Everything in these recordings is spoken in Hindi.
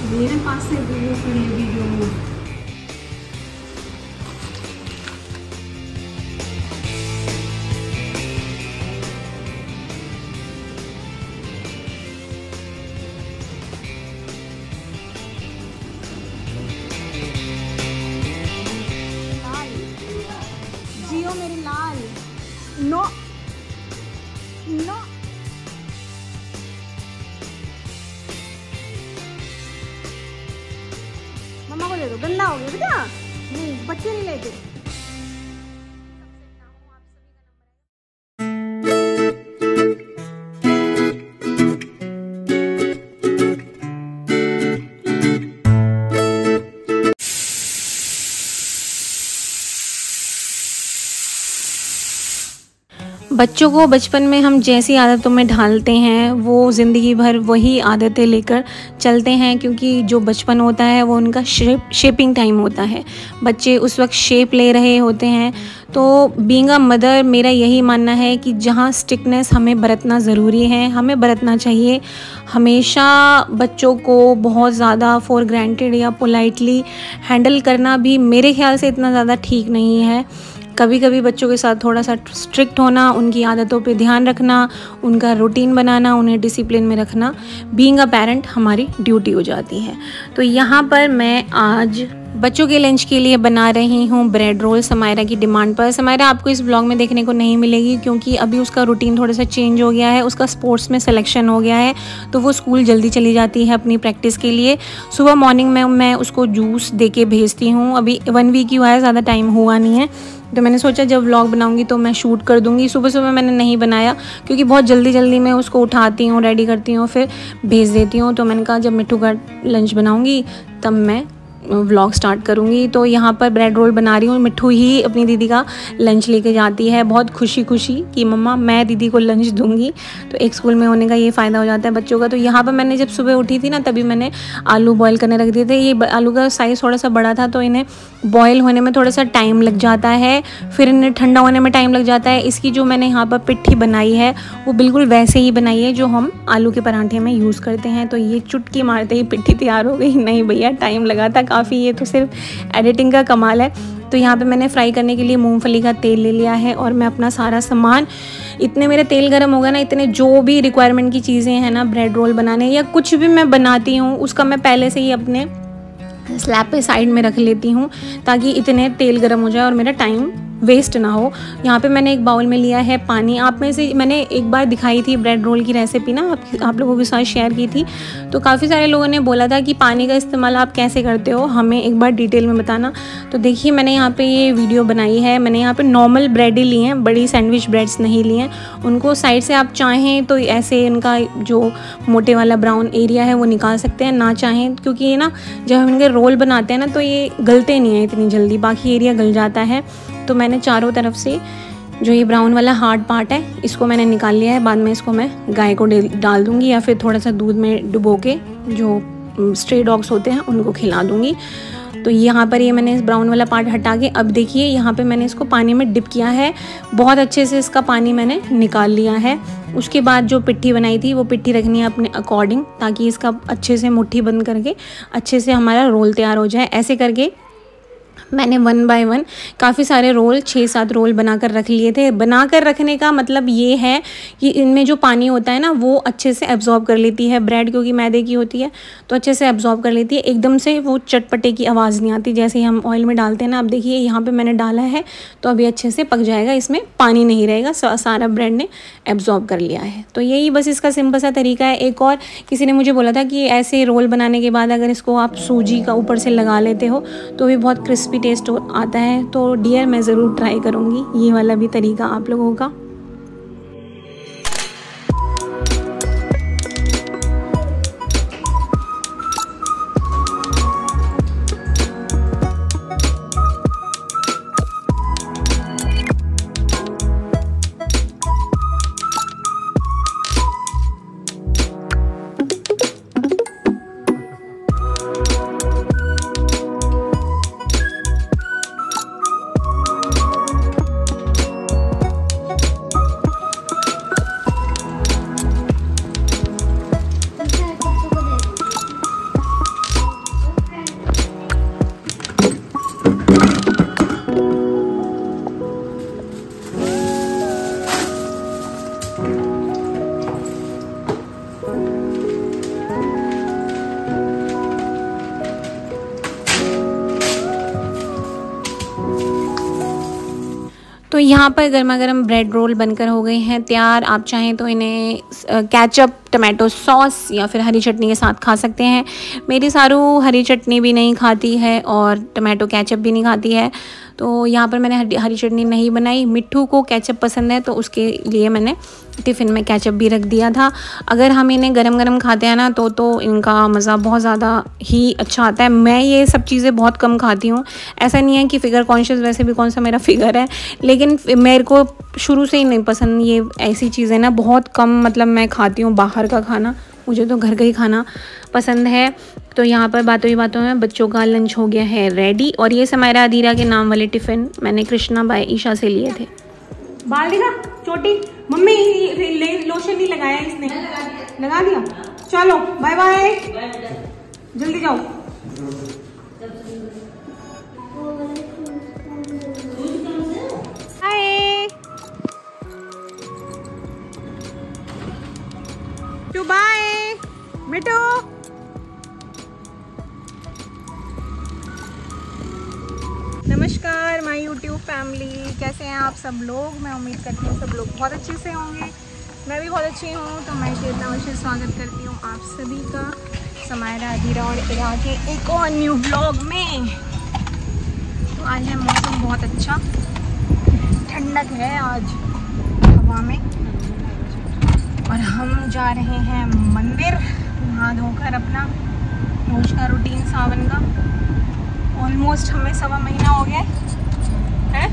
मेरे पास से वो कर ले वीडियो। जियो मेरे लाल। नो नो मम्मा को दे दो, गंदा हो गया बेटा। नहीं, बच्चे नहीं लेते। बच्चों को बचपन में हम जैसी आदतों में ढालते हैं वो ज़िंदगी भर वही आदतें लेकर चलते हैं, क्योंकि जो बचपन होता है वो उनका शेपिंग टाइम होता है। बच्चे उस वक्त शेप ले रहे होते हैं। तो बीइंग अ मदर मेरा यही मानना है कि जहाँ स्ट्रिक्टनेस हमें बरतना ज़रूरी है, हमें बरतना चाहिए। हमेशा बच्चों को बहुत ज़्यादा फॉर ग्रांटेड या पोलाइटली हैंडल करना भी मेरे ख्याल से इतना ज़्यादा ठीक नहीं है। कभी कभी बच्चों के साथ थोड़ा सा स्ट्रिक्ट होना, उनकी आदतों पे ध्यान रखना, उनका रूटीन बनाना, उन्हें डिसिप्लिन में रखना बीइंग अ पेरेंट हमारी ड्यूटी हो जाती है। तो यहाँ पर मैं आज बच्चों के लंच के लिए बना रही हूँ ब्रेड रोल समायरा की डिमांड पर। समायरा आपको इस ब्लॉग में देखने को नहीं मिलेगी क्योंकि अभी उसका रूटीन थोड़ा सा चेंज हो गया है। उसका स्पोर्ट्स में सिलेक्शन हो गया है तो वो स्कूल जल्दी चली जाती है अपनी प्रैक्टिस के लिए। सुबह मॉर्निंग में मैं उसको जूस दे के भेजती हूँ। अभी 1 वीक ही हुआ है, ज़्यादा टाइम हुआ नहीं है, तो मैंने सोचा जब व्लॉग बनाऊंगी तो मैं शूट कर दूंगी। सुबह सुबह मैंने नहीं बनाया क्योंकि बहुत जल्दी मैं उसको उठाती हूँ, रेडी करती हूँ, फिर भेज देती हूँ। तो मैंने कहा जब मिट्टू का लंच बनाऊंगी तब मैं व्लॉग स्टार्ट करूँगी। तो यहाँ पर ब्रेड रोल बना रही हूँ। मिट्टू ही अपनी दीदी का लंच लेके जाती है बहुत खुशी कि मम्मा मैं दीदी को लंच दूँगी। तो एक स्कूल में होने का ये फ़ायदा हो जाता है बच्चों का। तो यहाँ पर मैंने जब सुबह उठी थी ना तभी मैंने आलू बॉयल करने रख दिए थे। ये आलू का साइज़ थोड़ा सा बड़ा था तो इन्हें बॉयल होने में थोड़ा सा टाइम लग जाता है, फिर इन्हें ठंडा होने में टाइम लग जाता है। इसकी जो मैंने यहाँ पर पिट्ठी बनाई है वो बिल्कुल वैसे ही बनाई है जो हम आलू के पराठे में यूज़ करते हैं। तो ये चुटकी मारते ही पिट्ठी तैयार हो गई। नहीं भैया, टाइम लगा था काफ़ी, ये तो सिर्फ एडिटिंग का कमाल है। तो यहाँ पे मैंने फ्राई करने के लिए मूंगफली का तेल ले लिया है और मैं अपना सारा सामान, इतने मेरे तेल गर्म हो गया ना, इतने जो भी रिक्वायरमेंट की चीज़ें हैं ना ब्रेड रोल बनाने या कुछ भी मैं बनाती हूँ उसका मैं पहले से ही अपने स्लैब पे साइड में रख लेती हूँ ताकि इतने तेल गर्म हो जाए और मेरा टाइम वेस्ट ना हो। यहाँ पे मैंने एक बाउल में लिया है पानी। आप में से मैंने एक बार दिखाई थी ब्रेड रोल की रेसिपी ना, आप लोगों के साथ शेयर की थी, तो काफ़ी सारे लोगों ने बोला था कि पानी का इस्तेमाल आप कैसे करते हो, हमें एक बार डिटेल में बताना। तो देखिए मैंने यहाँ पे ये वीडियो बनाई है। मैंने यहाँ पे नॉर्मल ब्रेड ही ली हैं, बड़ी सैंडविच ब्रेड्स नहीं ली हैं। उनको साइड से आप चाहें तो ऐसे इनका जो मोटे वाला ब्राउन एरिया है वो निकाल सकते हैं, ना चाहें क्योंकि ये ना जब हम इनके रोल बनाते हैं ना तो ये गलते नहीं हैं इतनी जल्दी, बाकी एरिया गल जाता है। तो मैंने चारों तरफ से जो ये ब्राउन वाला हार्ड पार्ट है इसको मैंने निकाल लिया है। बाद में इसको मैं गाय को डाल दूँगी या फिर थोड़ा सा दूध में डुबो के जो स्ट्रे डॉग्स होते हैं उनको खिला दूँगी। तो यहाँ पर ये मैंने इस ब्राउन वाला पार्ट हटा के अब देखिए यहाँ पे मैंने इसको पानी में डिप किया है। बहुत अच्छे से इसका पानी मैंने निकाल लिया है। उसके बाद जो पिट्ठी बनाई थी वो पिट्ठी रखनी है अपने अकॉर्डिंग ताकि इसका अच्छे से मुट्ठी बंद करके अच्छे से हमारा रोल तैयार हो जाए। ऐसे करके मैंने 1 बाय 1 काफ़ी सारे रोल 6-7 रोल बनाकर रख लिए थे। बनाकर रखने का मतलब ये है कि इनमें जो पानी होता है ना वो अच्छे से एब्जॉर्ब कर लेती है ब्रेड, क्योंकि मैदे की होती है तो अच्छे से एब्जॉर्ब कर लेती है। एकदम से वो चटपटे की आवाज़ नहीं आती जैसे हम ऑयल में डालते हैं ना। अब देखिए यहाँ पे मैंने डाला है तो अभी अच्छे से पक जाएगा, इसमें पानी नहीं रहेगा, सारा ब्रेड ने एब्जॉर्ब कर लिया है। तो यही बस इसका सिंपल सा तरीका है। एक और किसी ने मुझे बोला था कि ऐसे रोल बनाने के बाद अगर इसको आप सूजी का ऊपर से लगा लेते हो तो भी बहुत क्रिस्पी टेस्ट आता है। तो डियर मैं ज़रूर ट्राई करूँगी ये वाला भी तरीका आप लोगों का। तो यहाँ पर गर्मा गर्म ब्रेड रोल बनकर हो गए हैं तैयार। आप चाहें तो इन्हें केचप, टमाटो सॉस या फिर हरी चटनी के साथ खा सकते हैं। मेरी सारू हरी चटनी भी नहीं खाती है और टमाटो केचप भी नहीं खाती है, तो यहाँ पर मैंने हरी चटनी नहीं बनाई। मिट्ठू को केचप पसंद है तो उसके लिए मैंने टिफ़िन में केचप भी रख दिया था। अगर हम इन्हें गरम गरम खाते हैं ना तो इनका मज़ा बहुत ज़्यादा ही अच्छा आता है। मैं ये सब चीज़ें बहुत कम खाती हूँ। ऐसा नहीं है कि फ़िगर कॉन्शियस, वैसे भी कौन सा मेरा फिगर है, लेकिन मेरे को शुरू से ही नहीं पसंद ये ऐसी चीज़ें ना, बहुत कम मतलब मैं खाती हूँ बाहर का खाना। मुझे तो घर का ही खाना पसंद है। तो यहाँ पर बातों ही बातों में बच्चों का लंच हो गया है रेडी। और ये समायरा अदीरा के नाम वाले टिफ़िन मैंने कृष्णा बाय ईशा से लिए थे। बाल दिखा चोटी, मम्मी लोशन नहीं लगाया इसने, लगा दिया। चलो बाय बाय, जल्दी जाओ। हाय टू बाय मिठू। नमस्कार माय यूट्यूब फैमिली, कैसे हैं आप सब लोग। मैं उम्मीद करती हूँ सब लोग बहुत अच्छे से होंगे। मैं भी बहुत अच्छी हूँ। तो मैं चेतना से स्वागत करती हूँ आप सभी का समायरा अदीरा और इरा के एक और न्यू ब्लॉग में। तो आज है मौसम बहुत अच्छा, ठंडक है आज हवा में, और हम जा रहे हैं मंदिर नहा धोकर अपना रोज का रूटीन सावन का। ऑलमोस्ट हमें 1.25 महीना हो गया है,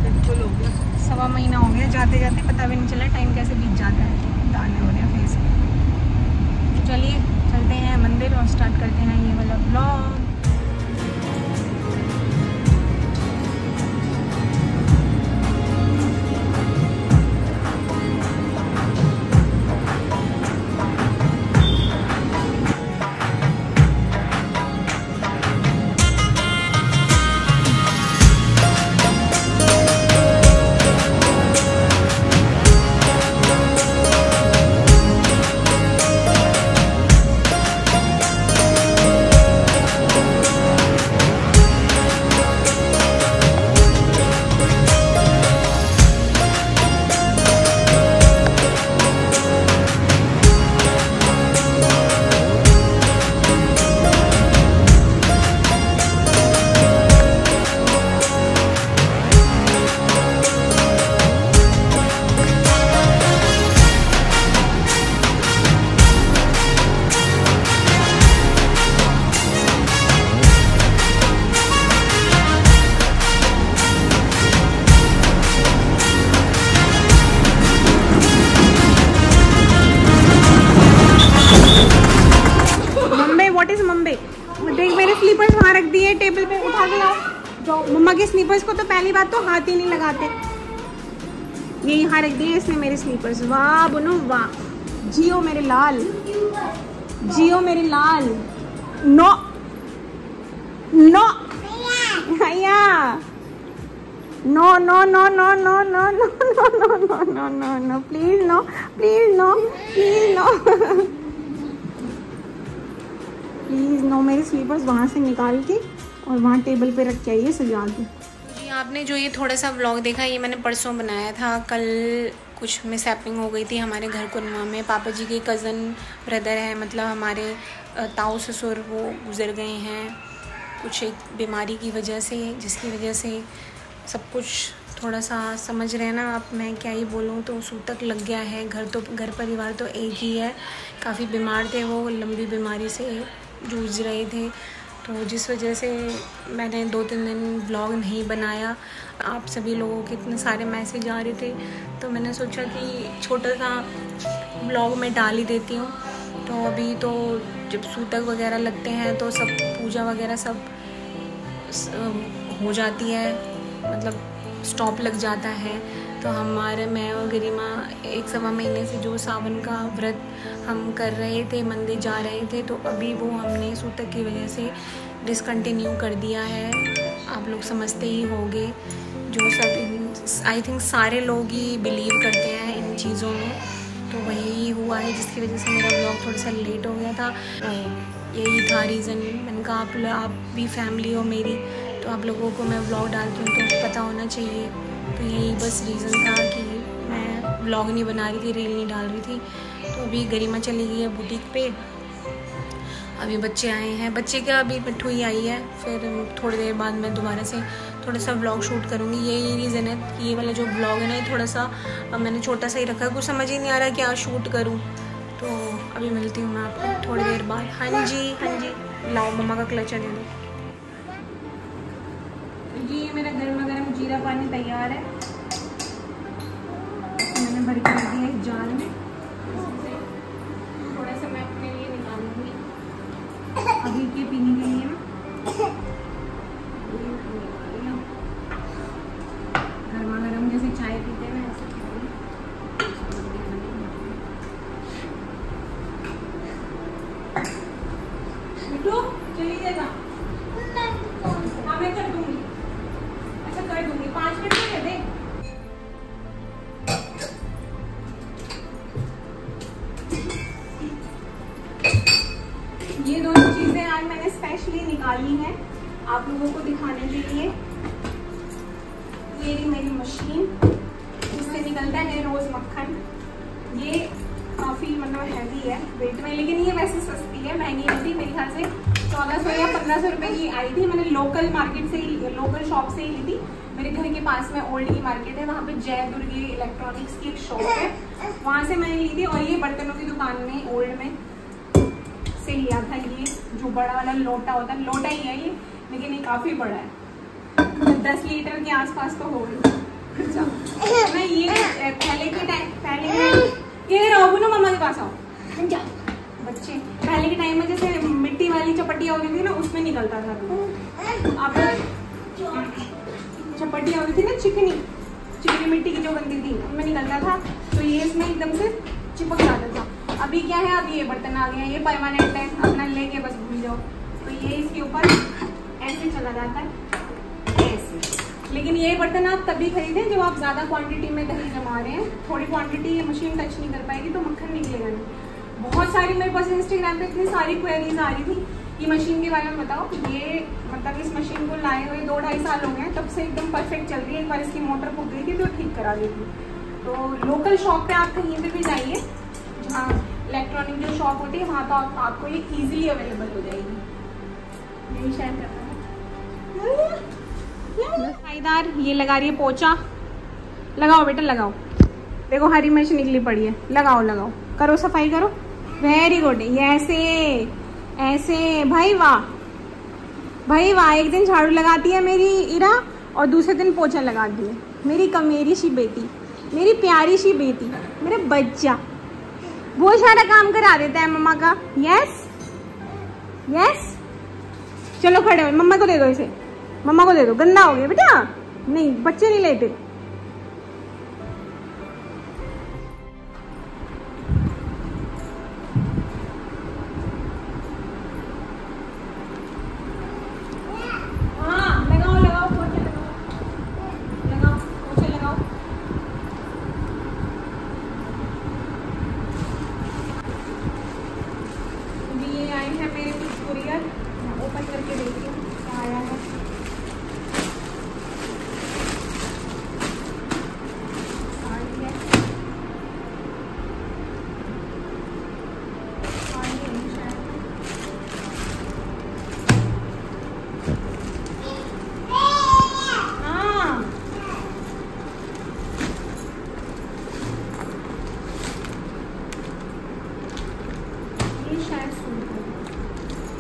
बिल्कुल हो गया 1.25 महीना हो गया। जाते जाते पता भी नहीं चला टाइम कैसे बीत जाता है। दाने हो रहे हैं फेस पे। तो चलिए चलते हैं मंदिर और स्टार्ट करते हैं ये वाला ब्लॉग। देख मेरे स्लीपर्स वहाँ रख दिए टेबल पे, उठा के लाओ जाओ। मम्मा के स्लीपर्स को तो पहली बात तो हाथ ही नहीं लगाते, ये यहाँ रख दिए इसने मेरे स्लीपर्स। वाह बुनो वाह, जियो मेरे लाल, जियो मेरे लाल। नो नो भैया, no no no no no no no no no no no no no please no, please no, please no, please no. मेरे स्लीपर्स वहाँ से निकाल के और वहाँ टेबल पे रख के आइए सजा के। जी आपने जो ये थोड़ा सा व्लॉग देखा ये मैंने परसों बनाया था। कल कुछ मिसहैपनिंग हो गई थी हमारे घर कुनवा में। पापा जी के कज़न ब्रदर है, मतलब हमारे ताऊ ससुर, वो गुज़र गए हैं कुछ एक बीमारी की वजह से, जिसकी वजह से सब कुछ थोड़ा सा समझ रहे हैं ना आप, मैं क्या ही बोलूँ। तो सूतक लग गया है। घर परिवार तो एक ही है। काफ़ी बीमार थे वो, लंबी बीमारी से जूझ रहे थे, तो जिस वजह से मैंने 2-3 दिन व्लॉग नहीं बनाया। आप सभी लोगों के इतने सारे मैसेज आ रहे थे, तो मैंने सोचा कि छोटा सा व्लॉग में डाल ही देती हूँ। तो अभी तो जब सूतक वगैरह लगते हैं तो सब पूजा वगैरह सब हो जाती है, मतलब स्टॉप लग जाता है। तो मैं और गरिमा 1-1.25 महीने से जो सावन का व्रत हम कर रहे थे, मंदिर जा रहे थे, तो अभी वो हमने सूतक की वजह से डिसकंटिन्यू कर दिया है। आप लोग समझते ही होंगे, जो सब आई थिंक सारे लोग ही बिलीव करते हैं इन चीज़ों में। तो वही हुआ है जिसकी वजह से मेरा व्लॉग थोड़ा सा लेट हो गया था। यही था रीज़न। मैंने कहा आप भी फैमिली हो मेरी, तो आप लोगों को मैं व्लॉग डालती हूँ तो पता होना चाहिए। तो यही बस रीज़न था कि मैं व्लॉग नहीं बना रही थी, रील नहीं डाल रही थी। तो अभी गरिमा चली गई है बुटीक पे, अभी बच्चे आए हैं। बच्चे का अभी मिट्ठू ही आई है, फिर थोड़ी देर बाद मैं दोबारा से थोड़ा सा व्लॉग शूट करूँगी। यही रीज़न है कि ये वाला जो व्लॉग है ना, ये थोड़ा सा मैंने छोटा सा ही रखा है, कुछ समझ ही नहीं आ रहा क्या शूट करूँ। तो अभी मिलती हूँ मैं आपको थोड़ी देर बाद। हाँ जी, लाओ मम्मा का क्लचर दे दो जी। ये मेरा गर्मा गर्म जीरा पानी तैयार है, मैंने भर के रख दिया एक जार में। थोड़ा सा मैं अपने लिए निकालूंगी अभी के पीने के लिए। गर्मा गर्म जैसे चाय पीते हैं ऐसे मिट्टू चली जाएगा। हाँ मैं कर दूंगी, अच्छा कर दूंगी, 5 मिनट में दे। ये दोनों चीजें आज मैंने स्पेशली निकाली हैं आप लोगों को दिखाने के लिए। ये रही मेरी मशीन, इससे निकलता है रोज मक्खन। ये काफी मतलब हैवी है वेट में, लेकिन ये वैसे सस्ती है, महंगी नहीं थी। मेरे ख्याल से 1400 या 1500 रुपए की आई थी। मैंने लोकल मार्केट से ही, लोकल शॉप से ही ली थी। मेरे घर के पास में ओल्ड की मार्केट है, वहाँ पे जय दुर्गे इलेक्ट्रॉनिक्स की एक शॉप है, वहाँ से मैंने ली थी। और ये बर्तनों की दुकान में ओल्ड में से लिया था। ये जो बड़ा वाला लोटा होता है, लोटा ही है ये, लेकिन ये काफी बड़ा है, 10 लीटर के आसपास तो हो गई। मैं ये पहले के टाइम ये रहो ना, मम्मा के पास आओ बच्चे। पहले के टाइम में जैसे मिट्टी वाली चपटिया होती थी ना, उसमें निकलता था। अब चपटिया होती थी ना, चिकनी मिट्टी की जो बनती थी, उनमें निकलता था। तो ये इसमें एकदम से चिपक जाता था। अभी क्या है, अब ये बर्तन आ गया, ये परमानेंट है, अपना लेके बस भूल जाओ। तो ये इसके ऊपर ऐसे चला जाता है ऐसे। लेकिन ये बर्तन आप तभी खरीदें जब आप ज़्यादा क्वांटिटी में दही जमा रहे हैं। थोड़ी क्वांटिटी ये मशीन टच नहीं कर पाएगी तो मक्खन निकलेगा नहीं। बहुत सारी मेरे पास इंस्टाग्राम पे इतनी सारी क्वेरीज आ रही थी कि मशीन के बारे में बताओ। ये मतलब इस मशीन को लाए हुए 2-2.5 साल हो गए, तब से एकदम परफेक्ट चल रही है। एक बार इसकी मोटर फूक गई थी तो ठीक करा दी थी। तो लोकल शॉप पे आप कहीं पर भी जाइए, जहाँ इलेक्ट्रॉनिक जो शॉप होती है, वहाँ तो आपको ये ईजिली अवेलेबल हो जाएगी। यही शेयर करना है। साईदार ये लगा रही है पोछा। लगाओ बेटा लगाओ, देखो हरी मिर्च निकली पड़ी है, लगाओ करो सफाई करो। वेरी गुड, ये ऐसे भाई वाह। एक दिन झाड़ू लगाती है मेरी इरा और दूसरे दिन पोछा लगाती है मेरी कमेरी सी बेटी, मेरी प्यारी सी बेटी, मेरा बच्चा बहुत सारा काम करा देता है मम्मा का। यस चलो खड़े हो, मम्मा को दे दो, इसे मम्मा को दे दो। गंदा हो गया बेटा, नहीं बच्चे नहीं लेते। हाँ लगाओ पोछे लगाओ। अभी ये आए हैं मेरे कुछ कुरियर, ओपन करके देखती हूँ क्या आया है।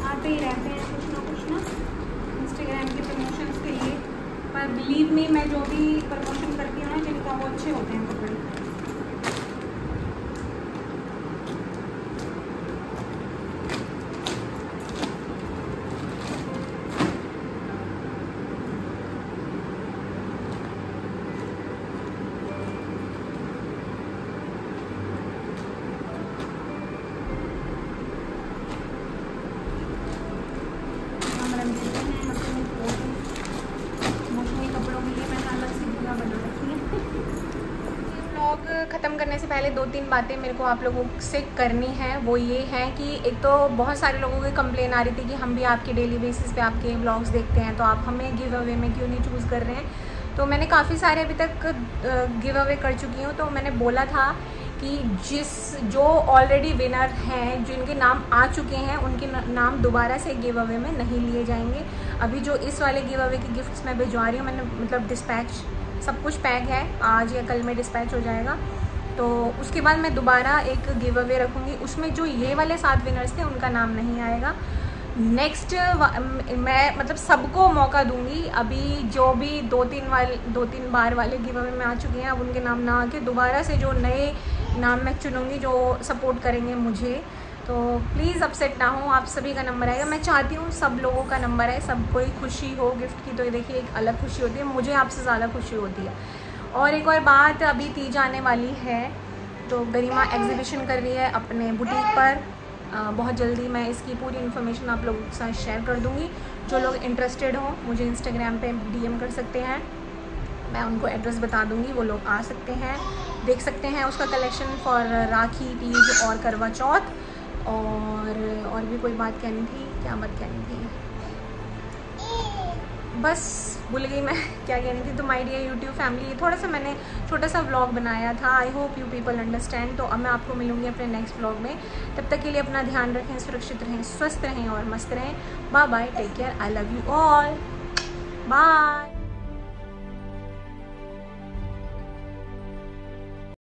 आते ही रहते हैं कुछ ना इंस्टाग्राम के प्रमोशंस के लिए, पर बिलीव मी मैं जो भी प्रमोशन करती हूँ ना जिनका, वो अच्छे होते हैं कपड़े। ख़त्म करने से पहले 2-3 बातें मेरे को आप लोगों से करनी है। वो ये है कि एक तो बहुत सारे लोगों की कंप्लेन आ रही थी कि हम भी आपके डेली बेसिस पे आपके ब्लॉग्स देखते हैं, तो आप हमें गिव अवे में क्यों नहीं चूज़ कर रहे हैं। तो मैंने काफ़ी सारे अभी तक गिव अवे कर चुकी हूँ। तो मैंने बोला था कि जो ऑलरेडी विनर हैं, जिनके नाम आ चुके हैं, उनके नाम दोबारा से गिव अवे में नहीं लिए जाएंगे। अभी जो इस वाले गिव अवे के गिफ्ट्स मैं भिजवा रही हूँ, मैंने मतलब डिस्पैच सब कुछ पैक है, आज या कल में डिस्पैच हो जाएगा। तो उसके बाद मैं दोबारा एक गिव अवे रखूँगी, उसमें जो ये वाले 7 विनर्स थे उनका नाम नहीं आएगा। नेक्स्ट मैं मतलब सबको मौका दूंगी। अभी जो भी 2-3 बार वाले गिव अवे में आ चुके हैं, अब उनके नाम ना आके दोबारा से जो नए नाम मैं चुनूँगी जो सपोर्ट करेंगे मुझे। तो प्लीज़ अपसेट ना हो, आप सभी का नंबर आएगा। मैं चाहती हूँ सब लोगों का नंबर है, सब कोई खुशी हो गिफ्ट की। तो ये देखिए एक अलग खुशी होती है, मुझे आपसे ज़्यादा खुशी होती है। और एक और बात, अभी तीज आने वाली है, तो गरिमा एग्जीबिशन कर रही है अपने बुटीक पर। बहुत जल्दी मैं इसकी पूरी इन्फॉर्मेशन आप लोगों के साथ शेयर कर दूँगी। जो लोग इंटरेस्टेड हों मुझे इंस्टाग्राम पे DM कर सकते हैं, मैं उनको एड्रेस बता दूँगी, वो लोग आ सकते हैं, देख सकते हैं उसका कलेक्शन फॉर राखी, तीज और करवा चौथ। और भी कोई बात कहनी थी, क्या बात कहनी थी, बस भूल गई मैं क्या कहनी थी। तो माय डियर यूट्यूब फैमिली, थोड़ा सा मैंने छोटा सा व्लॉग बनाया था, I hope you people understand. तो अब मैं आपको मिलूंगी अपने नेक्स्ट व्लॉग में। तब तक के लिए अपना ध्यान रखें, सुरक्षित रहें, स्वस्थ रहें और मस्त रहें। Bye bye, take care, I love you all, bye.